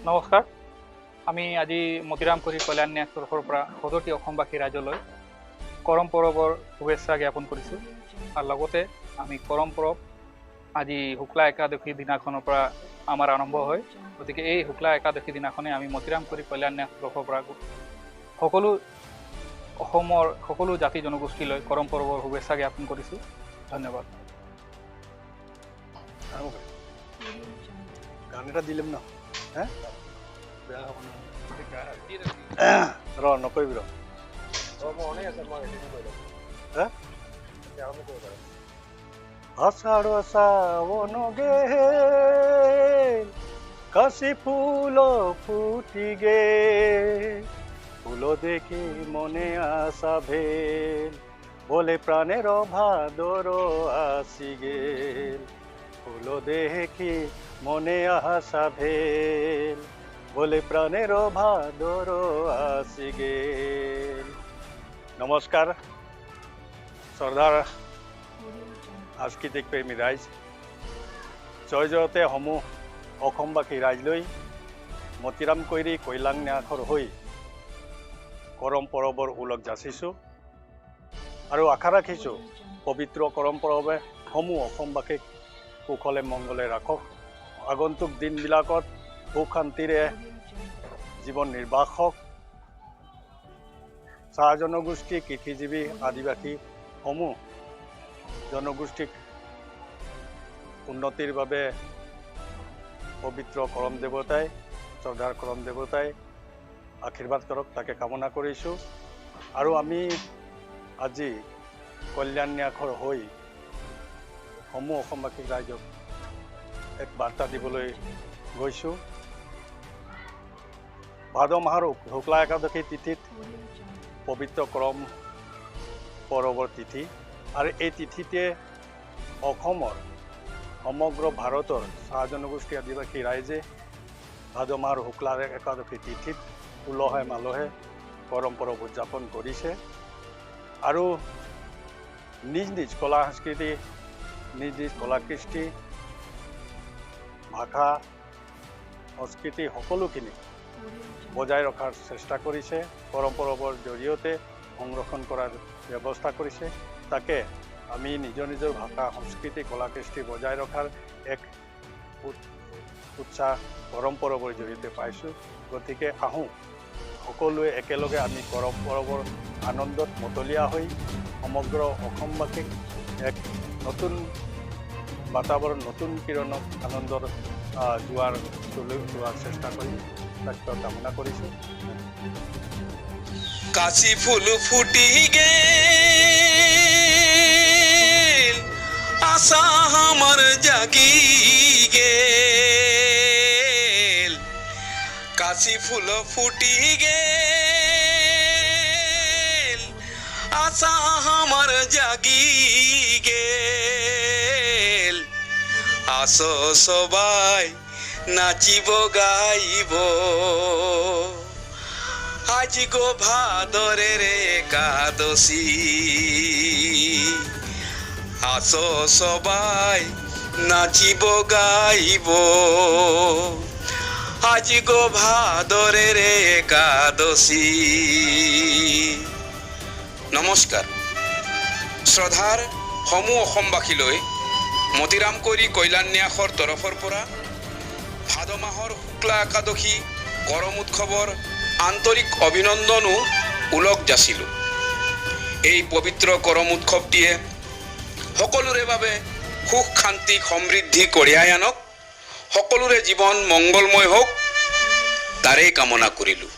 নমস্কাৰ। আমি আজি মতিৰামপুৰী কল্যাণ ন্যাস তৰফৰ পৰা সদতি অসমবাসী ৰাইজলৈ কৰম পৰৱৰ শুভেচ্ছা জ্ঞাপন কৰিছোঁ। আৰু লগতে আমি কৰম পৰৱ আজি শুক্লা একাদশী দিনাখনৰ পৰা আমাৰ আৰম্ভ হয়। গতিকে এই শুক্লা একাদশী দিনাখনে আমি মতিৰামপুৰী কল্যাণ ন্যাস তৰফৰ পৰা সকলো অসমৰ সকলো জাতি জনগোষ্ঠীলৈ কৰম পৰৱৰ শুভেচ্ছা জ্ঞাপন কৰিছোঁ। ধন্যবাদ। গান এটা দিলাম না, হ্যাঁ র নকবি র আষাঢ় শ্রাবণ গে কাশি ফুল ফুটি গে ফুল দেখি মনে আসা ভেল বলে প্রাণের ভাদর আসি গেল ফুল দেখি মনে আসা ভেল বলে প্রাণের ভাদর আসি গেল। নমস্কার শ্ৰদ্ধাৰ সাংস্কৃতিক প্ৰেমী ৰাইজ, জয় জয়তে সমূহ অসমবাসী ৰাইজলৈ মতিৰাম কৈৰী কল্যাণ ন্যাসৰ হৈ কৰম পৰৱৰ ওলগ যাচিছোঁ আৰু আশা ৰাখিছোঁ পবিত্ৰ কৰম পৰৱে সমূহ অসমবাসীক কুশলে মংগলে ৰাখক। আগন্তুক দিনবিলাকত সুখ শান্তিৰে জীৱন নিৰ্বাহ হওক। চাহ জনগোষ্ঠী, কৃষিজীৱী, আদিবাসী সমূহ জনগোষ্ঠীক উন্নতিৰ বাবে পবিত্ৰ কৰম দেৱতাই, শ্ৰদ্ধাৰ কৰম দেৱতাই আশীৰ্বাদ কৰক, তাকে কামনা কৰিছোঁ। আৰু আমি আজি কল্যাণ ন্যাসৰ হৈ সমূহ অসমবাসী ৰাইজক এক বাৰ্তা দিবলৈ গৈছোঁ। ভাদ মাহৰ শুক্লা একাদশী তিথিত পবিত্ৰ কৰম পৰৱৰ তিথি, আৰু এই তিথিতে অসমৰ সমগ্ৰ ভাৰতৰ চাহ জনগোষ্ঠী আদিবাসী ৰাইজে ভাদ মাহৰ শুক্লা একাদশী তিথিত উলহে মালহে কৰম পৰৱ উদযাপন কৰিছে। আৰু নিজ নিজ কলা সংস্কৃতি, নিজ নিজ কলা কৃষ্টি, ভাষা, সংস্কৃতি সকলোখিনি বজাই ৰখাৰ চেষ্টা কৰিছে, কৰম পৰৱৰ জৰিয়তে সংৰক্ষণ কৰাৰ ব্যৱস্থা কৰিছে। তাকে আমি নিজৰ নিজৰ ভাষা, সংস্কৃতি, কলা কৃষ্টি বজাই ৰখাৰ এক উৎসাহ কৰম পৰৱৰ জৰিয়তে পাইছোঁ। গতিকে আহোঁ সকলোৱে একেলগে আমি কৰম পৰৱৰ আনন্দত মতলীয়া হৈ সমগ্ৰ অসমবাসীক এক নতুন বাতাবৰণ, নতুন কিৰণক আনন্দৰ যোৱাৰ চেষ্টা কৰিম, তাক কামনা কৰিছোঁ। কাশি ফুল ফুটি গেল আশা আমার জাগি গেল, কাশি ফুল ফুটি গেল আশা আমার জাগি গেল, আসো সবাই নাচিব গাইব আজ গো ভাদরের একাদশী, আসো সবাই নাচিব গাইব আজ গো ভাদরের একাদশী। নমস্কাৰ। শ্ৰদ্ধাৰ সমূহ অসমবাসীলৈ মতিৰাম কৈৰী কল্যাণ ন্যাসৰ তৰফৰ পৰা ভাদ মাহৰ শুক্লা একাদশী কৰম উৎসৱৰ আন্তৰিক অভিনন্দনো ওলগ যাচিলোঁ। এই পবিত্ৰ কৰম উৎসৱটিয়ে সকলোৰে বাবে সুখ শান্তি সমৃদ্ধি কঢ়িয়াই আনক, সকলোৰে জীৱন মংগলময় হওক, তাৰেই কামনা কৰিলোঁ।